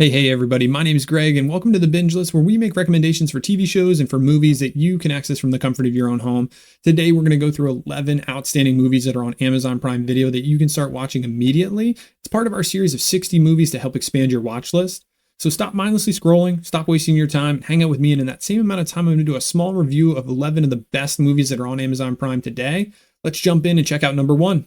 Hey everybody, my name is Greg and welcome to the Binge List, where we make recommendations for TV shows and for movies that you can access from the comfort of your own home. Today we're going to go through 11 outstanding movies that are on Amazon Prime Video that you can start watching immediately. It's part of our series of 60 movies to help expand your watch list. So stop mindlessly scrolling, stop wasting your time, hang out with me, and in that same amount of time I'm going to do a small review of 11 of the best movies that are on Amazon Prime today. Let's jump in and check out number 1.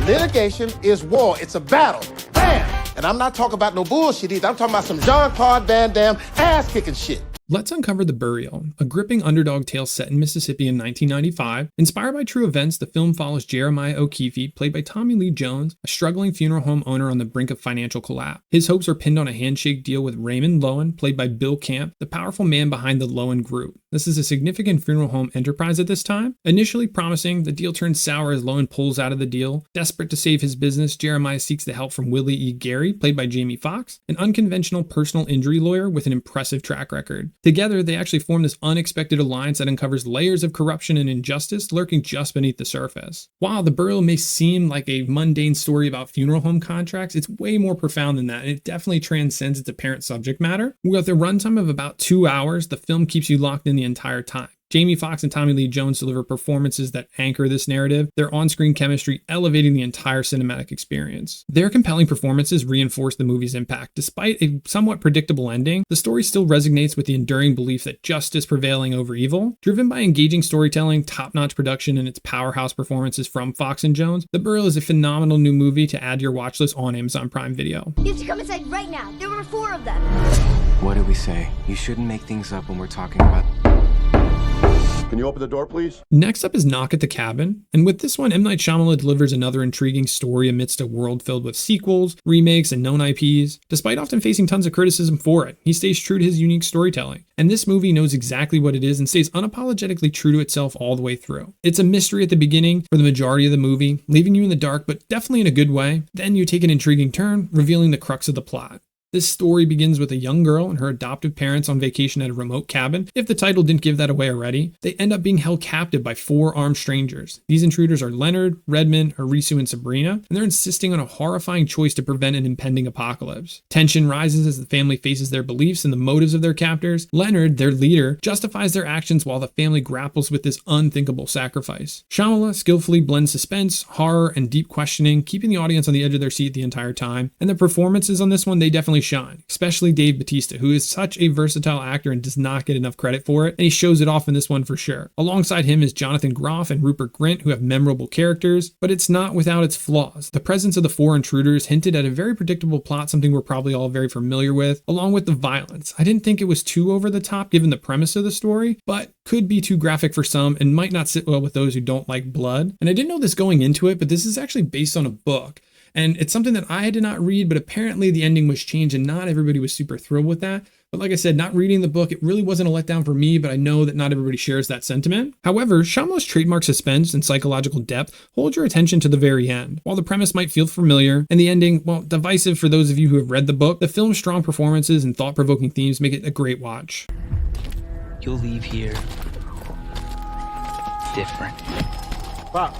Litigation is war. It's a battle. Bam! And I'm not talking about no bullshit either. I'm talking about some Jean-Claude Van Damme ass-kicking shit. Let's uncover The Burial, a gripping underdog tale set in Mississippi in 1995. Inspired by true events, the film follows Jeremiah O'Keefe, played by Tommy Lee Jones, a struggling funeral home owner on the brink of financial collapse. His hopes are pinned on a handshake deal with Raymond Loewen, played by Bill Camp, the powerful man behind the Loewen Group. This is a significant funeral home enterprise at this time. Initially promising, the deal turns sour as Loewen pulls out of the deal. Desperate to save his business, Jeremiah seeks the help from Willie E. Gary, played by Jamie Foxx, an unconventional personal injury lawyer with an impressive track record. Together, they actually form this unexpected alliance that uncovers layers of corruption and injustice lurking just beneath the surface. While The Burial may seem like a mundane story about funeral home contracts, it's way more profound than that, and it definitely transcends its apparent subject matter. With a runtime of about 2 hours, the film keeps you locked in the entire time. Jamie Foxx and Tommy Lee Jones deliver performances that anchor this narrative, their on-screen chemistry elevating the entire cinematic experience. Their compelling performances reinforce the movie's impact. Despite a somewhat predictable ending, the story still resonates with the enduring belief that justice prevailing over evil. Driven by engaging storytelling, top-notch production, and its powerhouse performances from Foxx and Jones, The Burial is a phenomenal new movie to add to your watch list on Amazon Prime Video. You have to come inside right now. There were 4 of them. What did we say? You shouldn't make things up when we're talking about... Can you open the door, please? Next up is Knock at the Cabin, and with this one, M. Night Shyamalan delivers another intriguing story amidst a world filled with sequels, remakes, and known IPs. Despite often facing tons of criticism for it, he stays true to his unique storytelling, and this movie knows exactly what it is and stays unapologetically true to itself all the way through. It's a mystery at the beginning for the majority of the movie, leaving you in the dark, but definitely in a good way. Then you take an intriguing turn, revealing the crux of the plot. This story begins with a young girl and her adoptive parents on vacation at a remote cabin. If the title didn't give that away already, they end up being held captive by 4 armed strangers. These intruders are Leonard, Redmond, Arisu, and Sabrina, and they're insisting on a horrifying choice to prevent an impending apocalypse. Tension rises as the family faces their beliefs and the motives of their captors. Leonard, their leader, justifies their actions while the family grapples with this unthinkable sacrifice. Shyamalan skillfully blends suspense, horror, and deep questioning, keeping the audience on the edge of their seat the entire time. And the performances on this one, they definitely shine, especially Dave Bautista, who is such a versatile actor and does not get enough credit for it, and he shows it off in this one for sure. Alongside him is Jonathan Groff and Rupert Grint, who have memorable characters, but it's not without its flaws. The presence of the 4 intruders hinted at a very predictable plot, something we're probably all very familiar with, along with the violence. I didn't think it was too over the top given the premise of the story, but could be too graphic for some and might not sit well with those who don't like blood. And I didn't know this going into it, but this is actually based on a book. And it's something that I did not read, but apparently the ending was changed and not everybody was super thrilled with that. But like I said, not reading the book, it really wasn't a letdown for me, but I know that not everybody shares that sentiment. However, Shyamalan's trademark suspense and psychological depth hold your attention to the very end. While the premise might feel familiar and the ending, well, divisive for those of you who have read the book, the film's strong performances and thought-provoking themes make it a great watch. You'll leave here different. Pops.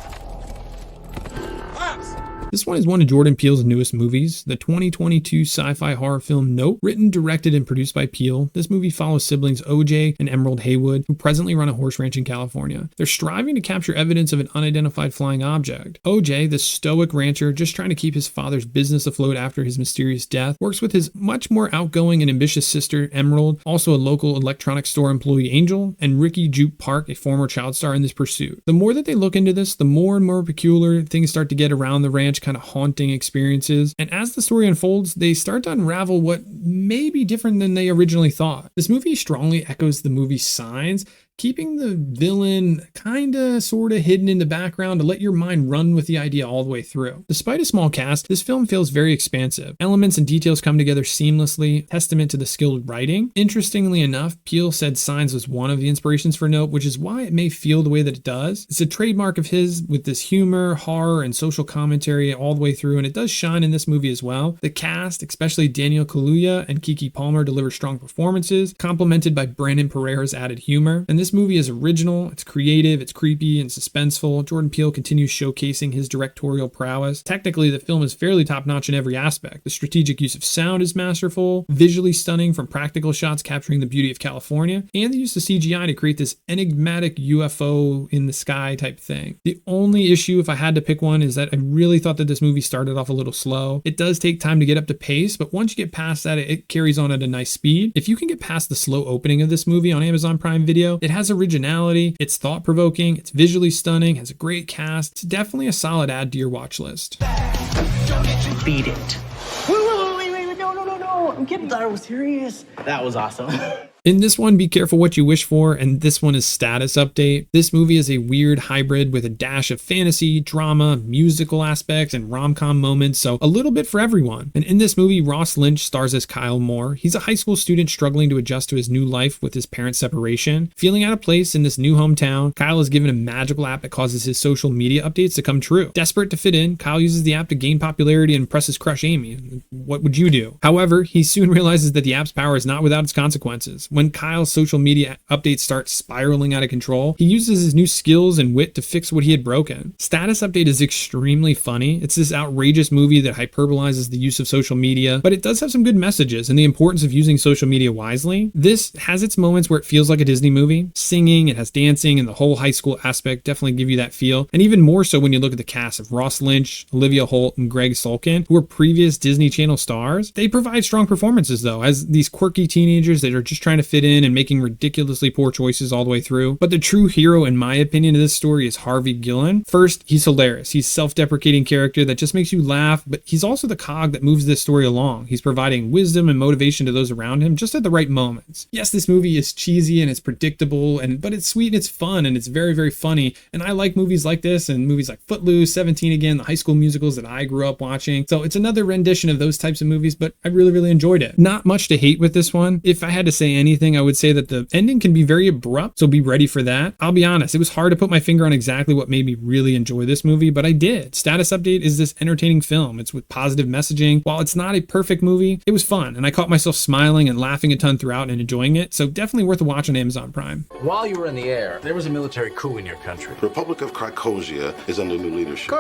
Pops! This one is one of Jordan Peele's newest movies, the 2022 sci-fi horror film Nope. Written, directed, and produced by Peele, this movie follows siblings OJ and Emerald Haywood, who presently run a horse ranch in California. They're striving to capture evidence of an unidentified flying object. OJ, the stoic rancher just trying to keep his father's business afloat after his mysterious death, works with his much more outgoing and ambitious sister Emerald, also a local electronics store employee Angel, and Ricky Jupe Park, a former child star, in this pursuit. The more that they look into this, the more and more peculiar things start to get around the ranch, kind of haunting experiences. And as the story unfolds, they start to unravel what may be different than they originally thought. This movie strongly echoes the movie's Signs, keeping the villain kinda sorta hidden in the background to let your mind run with the idea all the way through. Despite a small cast, this film feels very expansive. Elements and details come together seamlessly, testament to the skilled writing. Interestingly enough, Peele said Signs was one of the inspirations for Nope, which is why it may feel the way that it does. It's a trademark of his with this humor, horror, and social commentary all the way through, and it does shine in this movie as well. The cast, especially Daniel Kaluuya and Keke Palmer, deliver strong performances, complemented by Brandon Pereira's added humor, and this This movie is original, it's creative, it's creepy and suspenseful. Jordan Peele continues showcasing his directorial prowess. Technically, the film is fairly top-notch in every aspect. The strategic use of sound is masterful, visually stunning from practical shots capturing the beauty of California, and the use of CGI to create this enigmatic UFO in the sky type thing. The only issue, if I had to pick one, is that I really thought that this movie started off a little slow. It does take time to get up to pace, but once you get past that, it carries on at a nice speed. If you can get past the slow opening of this movie on Amazon Prime Video, it has originality, it's thought-provoking, it's visually stunning, has a great cast. It's definitely a solid add to your watch list. Beat it. Wait, no. I'm kidding. I was serious. That was awesome. In this one, be careful what you wish for, and this one is status update. This movie is a weird hybrid with a dash of fantasy, drama, musical aspects, and rom-com moments, so a little bit for everyone. And in this movie, Ross Lynch stars as Kyle Moore. He's a high school student struggling to adjust to his new life with his parents' separation. Feeling out of place in this new hometown, Kyle is given a magical app that causes his social media updates to come true. Desperate to fit in, Kyle uses the app to gain popularity and impress his crush Amy. What would you do? However, he soon realizes that the app's power is not without its consequences. When Kyle's social media updates start spiraling out of control, he uses his new skills and wit to fix what he had broken. Status Update is extremely funny. It's this outrageous movie that hyperbolizes the use of social media, but it does have some good messages and the importance of using social media wisely. This has its moments where it feels like a Disney movie. Singing, it has dancing, and the whole high school aspect definitely give you that feel. And even more so when you look at the cast of Ross Lynch, Olivia Holt, and Greg Sulkin, who are previous Disney Channel stars. They provide strong performances though, as these quirky teenagers that are just trying to fit in and making ridiculously poor choices all the way through. But the true hero, in my opinion, of this story is Harvey Gillen. First, he's hilarious. He's a self-deprecating character that just makes you laugh, but he's also the cog that moves this story along. He's providing wisdom and motivation to those around him just at the right moments. Yes, this movie is cheesy and it's predictable, but it's sweet and it's fun and it's very, very funny. And I like movies like this and movies like Footloose, 17 Again, the high school musicals that I grew up watching. So it's another rendition of those types of movies, but I really, really enjoyed it. Not much to hate with this one. If I had to say anything, I would say that the ending can be very abrupt, so be ready for that. I'll be honest, it was hard to put my finger on exactly what made me really enjoy this movie, but I did. Status Update is this entertaining film. It's with positive messaging. While it's not a perfect movie, it was fun, and I caught myself smiling and laughing a ton throughout and enjoying it, so definitely worth a watch on Amazon Prime. While you were in the air, there was a military coup in your country. Republic of Krakosia is under new leadership.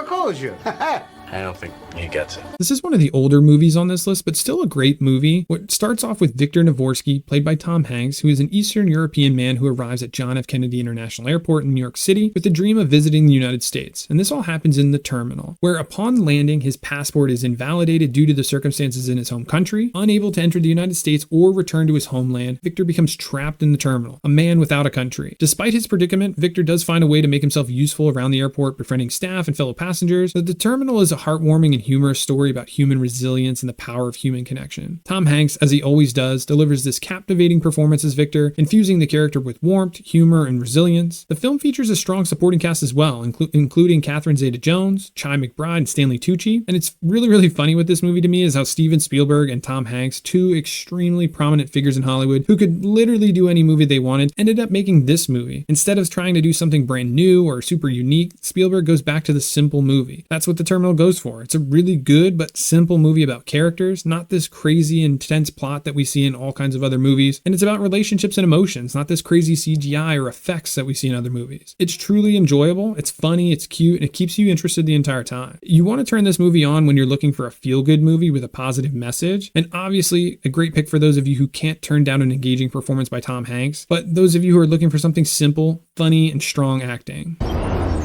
I don't think he gets it. This is one of the older movies on this list, but still a great movie. What starts off with Victor Navorsky, played by Tom Hanks, who is an Eastern European man who arrives at John F. Kennedy International Airport in New York City with the dream of visiting the United States. And this all happens in the terminal, where upon landing, his passport is invalidated due to the circumstances in his home country. Unable to enter the United States or return to his homeland, Victor becomes trapped in the terminal, a man without a country. Despite his predicament, Victor does find a way to make himself useful around the airport, befriending staff and fellow passengers. The terminal is a heartwarming and humorous story about human resilience and the power of human connection. Tom Hanks, as he always does, delivers this captivating performance as Victor, infusing the character with warmth, humor, and resilience. The film features a strong supporting cast as well, including Catherine Zeta-Jones, Chi McBride, and Stanley Tucci. And it's really, really funny with this movie to me is how Steven Spielberg and Tom Hanks, two extremely prominent figures in Hollywood who could literally do any movie they wanted, ended up making this movie. Instead of trying to do something brand new or super unique, Spielberg goes back to the simple movie. That's what The Terminal goes for. It's a really good but simple movie about characters, not this crazy intense plot that we see in all kinds of other movies, and it's about relationships and emotions, not this crazy CGI or effects that we see in other movies. It's truly enjoyable, it's funny, it's cute, and it keeps you interested the entire time. You want to turn this movie on when you're looking for a feel-good movie with a positive message, and obviously a great pick for those of you who can't turn down an engaging performance by Tom Hanks, but those of you who are looking for something simple, funny, and strong acting.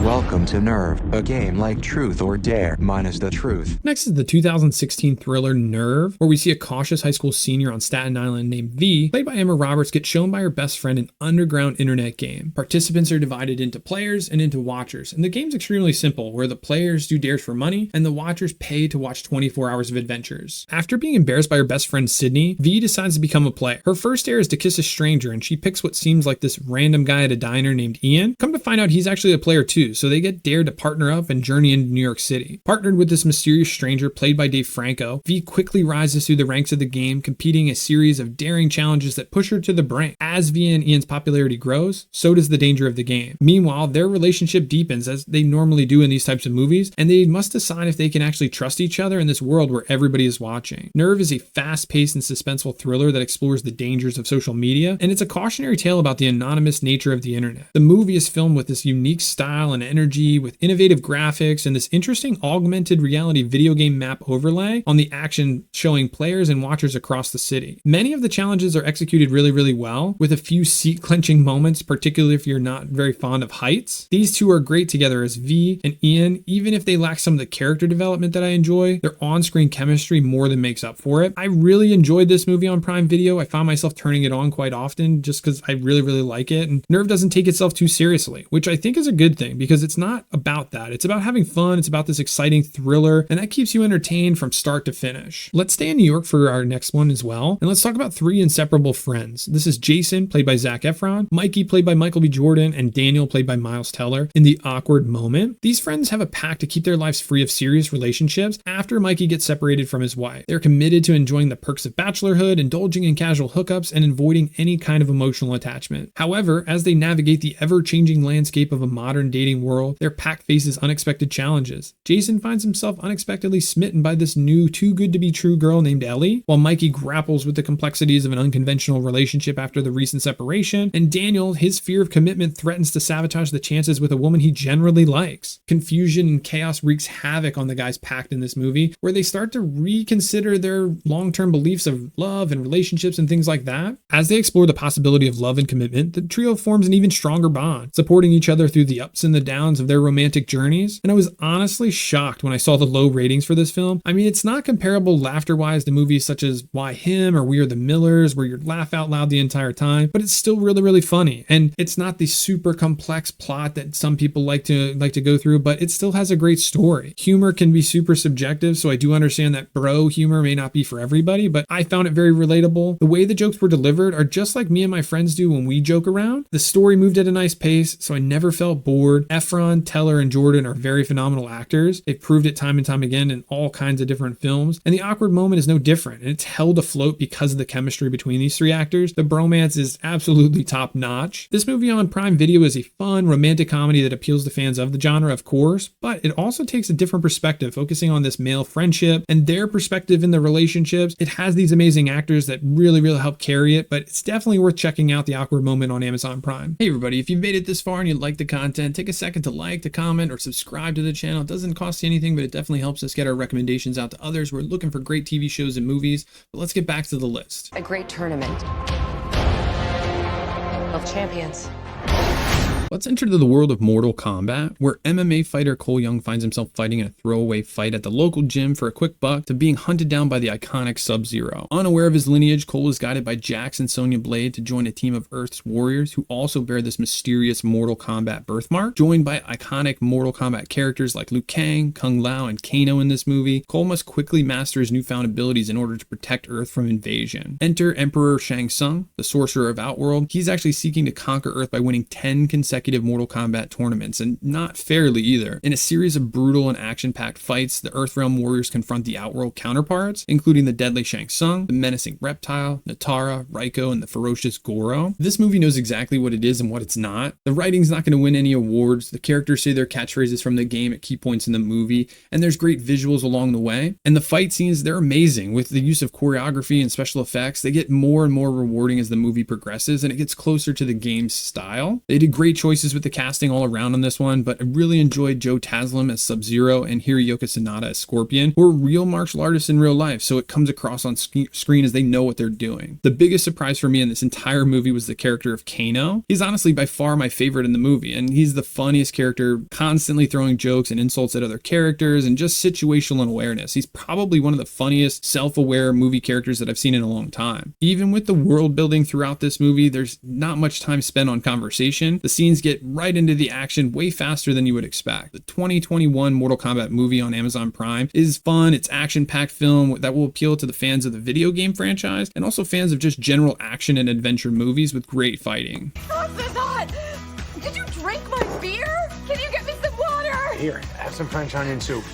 Welcome to Nerve, a game like Truth or Dare minus the truth. Next is the 2016 thriller Nerve, where we see a cautious high school senior on Staten Island named V, played by Emma Roberts, get shown by her best friend an underground internet game. Participants are divided into players and into watchers, and the game's extremely simple, where the players do dares for money and the watchers pay to watch 24 hours of adventures. After being embarrassed by her best friend Sydney, V decides to become a player. Her first dare is to kiss a stranger, and she picks what seems like this random guy at a diner named Ian. Come to find out he's actually a player too, issues, so they get dared to partner up and journey into New York City. Partnered with this mysterious stranger played by Dave Franco, V quickly rises through the ranks of the game, competing a series of daring challenges that push her to the brink. As V and Ian's popularity grows, so does the danger of the game. Meanwhile, their relationship deepens as they normally do in these types of movies, and they must decide if they can actually trust each other in this world where everybody is watching. Nerve is a fast-paced and suspenseful thriller that explores the dangers of social media, and it's a cautionary tale about the anonymous nature of the internet. The movie is filmed with this unique style and energy, with innovative graphics and this interesting augmented reality video game map overlay on the action, showing players and watchers across the city. Many of the challenges are executed really well, with a few seat-clenching moments, particularly if you're not very fond of heights. These two are great together as V and Ian. Even if they lack some of the character development that I enjoy, their on-screen chemistry more than makes up for it. I really enjoyed this movie on Prime Video. I found myself turning it on quite often just because I really like it, and Nerve doesn't take itself too seriously, which I think is a good thing because it's not about that. It's about having fun. It's about this exciting thriller, and that keeps you entertained from start to finish. Let's stay in New York for our next one as well, and let's talk about three inseparable friends. This is Jason, played by Zac Efron, Mikey, played by Michael B. Jordan, and Daniel, played by Miles Teller, in The Awkward Moment. These friends have a pact to keep their lives free of serious relationships after Mikey gets separated from his wife. They're committed to enjoying the perks of bachelorhood, indulging in casual hookups, and avoiding any kind of emotional attachment. However, as they navigate the ever-changing landscape of a modern dating world, their pact faces unexpected challenges. Jason finds himself unexpectedly smitten by this new too-good-to-be-true girl named Ellie, while Mikey grapples with the complexities of an unconventional relationship after the recent separation, and Daniel, his fear of commitment threatens to sabotage the chances with a woman he generally likes. Confusion and chaos wreaks havoc on the guys' pact in this movie, where they start to reconsider their long-term beliefs of love and relationships and things like that. As they explore the possibility of love and commitment, the trio forms an even stronger bond, supporting each other through the ups and the downs of their romantic journeys. And I was honestly shocked when I saw the low ratings for this film. I mean, it's not comparable laughter-wise to movies such as Why Him or We Are the Millers, where you laugh out loud the entire time, but it's still really funny. And it's not the super complex plot that some people like to go through, but it still has a great story. Humor can be super subjective, so I do understand that bro humor may not be for everybody, but I found it very relatable. The way the jokes were delivered are just like me and my friends do when we joke around. The story moved at a nice pace, so I never felt bored. Efron, Teller, and Jordan are very phenomenal actors. They've proved it time and time again in all kinds of different films, and The Awkward Moment is no different, and it's held afloat because of the chemistry between these three actors. The bromance is absolutely top notch. This movie on Prime Video is a fun, romantic comedy that appeals to fans of the genre, of course, but it also takes a different perspective, focusing on this male friendship and their perspective in the relationships. It has these amazing actors that really help carry it, but it's definitely worth checking out The Awkward Moment on Amazon Prime. Hey everybody, if you've made it this far and you like the content, take a second to like, to comment, or subscribe to the channel. It doesn't cost you anything, but it definitely helps us get our recommendations out to others. We're looking for great TV shows and movies, but let's get back to the list. A great tournament of champions. Let's enter the world of Mortal Kombat, where MMA fighter Cole Young finds himself fighting in a throwaway fight at the local gym for a quick buck to being hunted down by the iconic Sub-Zero. Unaware of his lineage, Cole is guided by Jax and Sonya Blade to join a team of Earth's warriors who also bear this mysterious Mortal Kombat birthmark. Joined by iconic Mortal Kombat characters like Liu Kang, Kung Lao, and Kano in this movie, Cole must quickly master his newfound abilities in order to protect Earth from invasion. Enter Emperor Shang Tsung, the sorcerer of Outworld. He's actually seeking to conquer Earth by winning 10 consecutive Mortal Kombat tournaments, and not fairly either. In a series of brutal and action-packed fights, the Earthrealm warriors confront the Outworld counterparts, including the deadly Shang Tsung, the menacing Reptile, Natara, Raiko, and the ferocious Goro. This movie knows exactly what it is and what it's not. The writing's not going to win any awards. The characters say their catchphrases from the game at key points in the movie, and there's great visuals along the way. And the fight scenes, they're amazing. With the use of choreography and special effects, they get more and more rewarding as the movie progresses, and it gets closer to the game's style. They did great choices with the casting all around on this one, but I really enjoyed Joe Taslim as Sub-Zero and Hiroyuki Sanada as Scorpion, who are real martial artists in real life, so it comes across on screen as they know what they're doing. The biggest surprise for me in this entire movie was the character of Kano. He's honestly by far my favorite in the movie, and he's the funniest character, constantly throwing jokes and insults at other characters and just situational awareness. He's probably one of the funniest, self-aware movie characters that I've seen in a long time. Even with the world building throughout this movie, there's not much time spent on conversation. The scenes get right into the action way faster than you would expect. The 2021 Mortal Kombat movie on Amazon Prime is fun. It's action-packed film that will appeal to the fans of the video game franchise and also fans of just general action and adventure movies with great fighting. Stop this hot! Did you drink my beer? Can you get me some Here, have some French onion soup.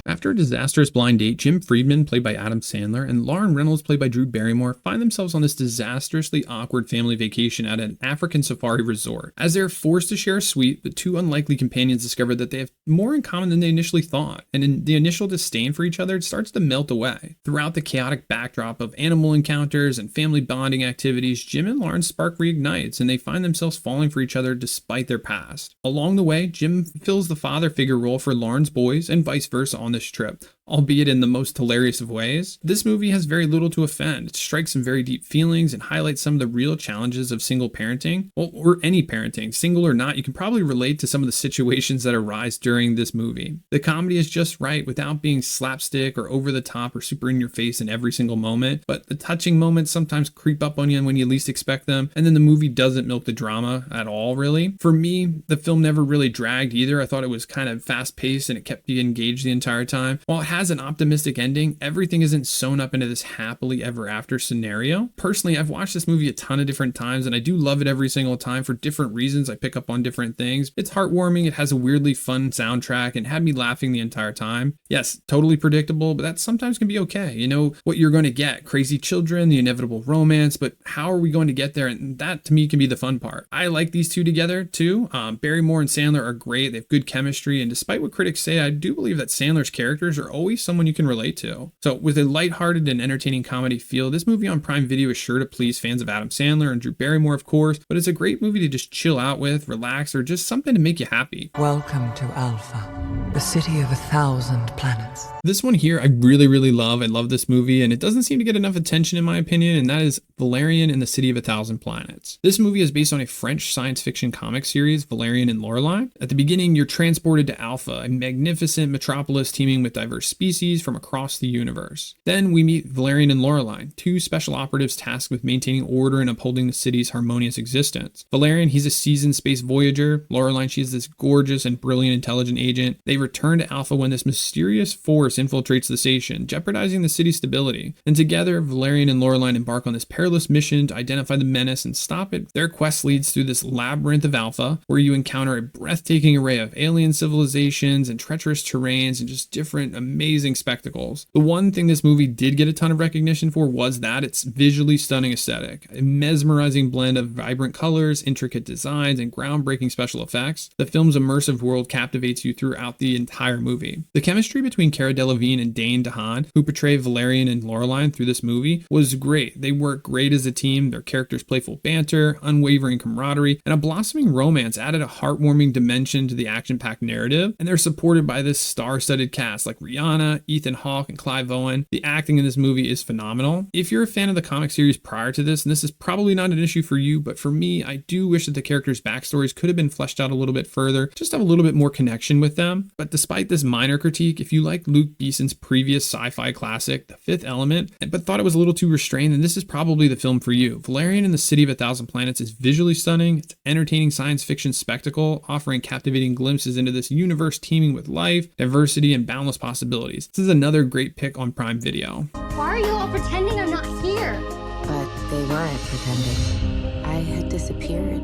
After a disastrous blind date, Jim Friedman, played by Adam Sandler, and Lauren Reynolds, played by Drew Barrymore, find themselves on this disastrously awkward family vacation at an African safari resort. As they're forced to share a suite, the two unlikely companions discover that they have more in common than they initially thought, and in the initial disdain for each other, it starts to melt away. Throughout the chaotic backdrop of animal encounters and family bonding activities, Jim and Lauren's spark reignites, and they find themselves falling for each other despite their past. Along the way, Jim fills the father figure role for Lauren's boys, and vice versa on this trip, albeit in the most hilarious of ways. This movie has very little to offend. It strikes some very deep feelings and highlights some of the real challenges of single parenting, or any parenting, single or not. You can probably relate to some of the situations that arise during this movie. The comedy is just right without being slapstick or over the top or super in your face in every single moment, but the touching moments sometimes creep up on you when you least expect them, and then the movie doesn't milk the drama at all, really. For me, the film never really dragged either. I thought it was kind of fast paced and it kept you engaged the entire time. While it has an optimistic ending, everything isn't sewn up into this happily ever after scenario. Personally, I've watched this movie a ton of different times and I do love it every single time for different reasons. I pick up on different things. It's heartwarming, it has a weirdly fun soundtrack and had me laughing the entire time. Yes, totally predictable, but that sometimes can be okay. You know what you're going to get, crazy children, the inevitable romance, but how are we going to get there? And that to me can be the fun part. I like these two together too. Barrymore and Sandler are great. They have good chemistry, and despite what critics say, I do believe that Sandler's characters are always someone you can relate to. So with a lighthearted and entertaining comedy feel, this movie on Prime Video is sure to please fans of Adam Sandler and Drew Barrymore, of course, but it's a great movie to just chill out with, relax, or just something to make you happy. Welcome to Alpha, the city of 1,000 planets. This one here I really love. I love this movie, and it doesn't seem to get enough attention in my opinion, and that is Valerian and the City of 1,000 Planets. This movie is based on a French science fiction comic series, Valerian and Lorelei. At the beginning, you're transported to Alpha, a magnificent metropolis teeming with diverse species from across the universe. Then we meet Valerian and Lorelei, two special operatives tasked with maintaining order and upholding the city's harmonious existence. Valerian, he's a seasoned space voyager. Lorelei, she's this gorgeous and brilliant intelligent agent. They return to Alpha when this mysterious force infiltrates the station, jeopardizing the city's stability. And together, Valerian and Lorelei embark on this perilous mission to identify the menace and stop it. Their quest leads through this labyrinth of Alpha, where you encounter a breathtaking array of alien civilizations and treacherous terrains and just different amazing spectacles. The one thing this movie did get a ton of recognition for was that its visually stunning aesthetic, a mesmerizing blend of vibrant colors, intricate designs, and groundbreaking special effects. The film's immersive world captivates you throughout the entire movie. The chemistry between Cara Delevingne and Dane DeHaan, who portray Valerian and Lorelei through this movie, was great. They work great as a team. Their characters' playful banter, unwavering camaraderie, and a blossoming romance added a heartwarming dimension to the action-packed narrative, and they're supported by this star-studded cast like Rihanna, Ethan Hawke, and Clive Owen. The acting in this movie is phenomenal. If you're a fan of the comic series prior to this, and this is probably not an issue for you, but for me, I do wish that the characters' backstories could have been fleshed out a little bit further, just have a little bit more connection with them. But despite this minor critique, if you like Luke Beson's previous sci-fi classic, The Fifth Element, but thought it was a little too restrained, then this is probably the film for you. Valerian and the City of 1,000 Planets is visually stunning. It's an entertaining science fiction spectacle, offering captivating glimpses into this universe teeming with life, diversity, and boundless possibilities. This is another great pick on Prime Video. Why are you all pretending I'm not here? But they weren't pretending. I had disappeared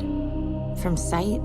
from sight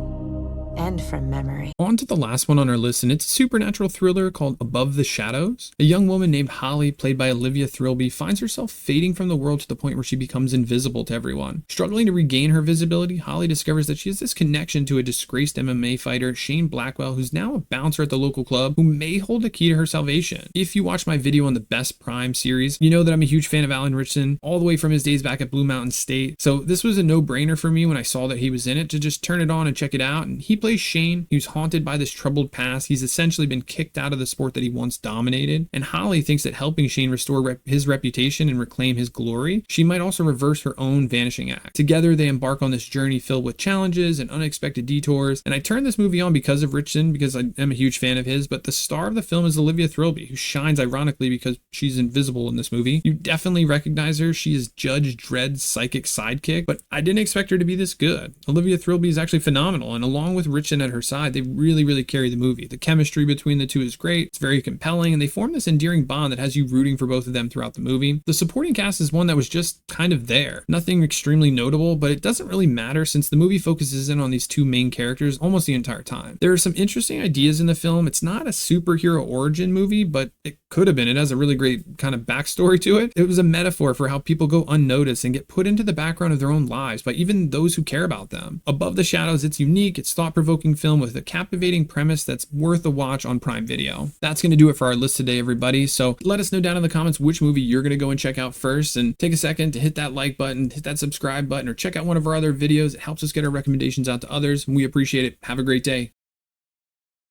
and from memory. On to the last one on our list, and it's a supernatural thriller called Above the Shadows. A young woman named Holly, played by Olivia Thirlby, finds herself fading from the world to the point where she becomes invisible to everyone. Struggling to regain her visibility, Holly discovers that she has this connection to a disgraced MMA fighter, Shane Blackwell, who's now a bouncer at the local club, who may hold the key to her salvation. If you watch my video on the Best Prime series, you know that I'm a huge fan of Alan Ritchson, all the way from his days back at Blue Mountain State. So this was a no-brainer for me when I saw that he was in it, to just turn it on and check it out. And he plays Shane. He was haunted by this troubled past. He's essentially been kicked out of the sport that he once dominated. And Holly thinks that helping Shane restore his reputation and reclaim his glory, she might also reverse her own vanishing act. Together, they embark on this journey filled with challenges and unexpected detours. And I turned this movie on because of Ritchson, because I am a huge fan of his, but the star of the film is Olivia Thirlby, who shines ironically because she's invisible in this movie. You definitely recognize her. She is Judge Dredd's psychic sidekick, but I didn't expect her to be this good. Olivia Thirlby is actually phenomenal, and along with Richardson at her side, they really carry the movie. The chemistry between the two is great. It's very compelling, and they form this endearing bond that has you rooting for both of them throughout the movie. The supporting cast is one that was just kind of there. Nothing extremely notable, but it doesn't really matter since the movie focuses in on these two main characters almost the entire time. There are some interesting ideas in the film. It's not a superhero origin movie, but it could have been. It has a really great kind of backstory to it. It was a metaphor for how people go unnoticed and get put into the background of their own lives by even those who care about them. Above the Shadows, it's unique, it's thought-provoking film with a captivating premise that's worth a watch on Prime Video. That's going to do it for our list today, everybody. So let us know down in the comments which movie you're going to go and check out first, and take a second to hit that like button, hit that subscribe button, or check out one of our other videos. It helps us get our recommendations out to others, and we appreciate it. Have a great day.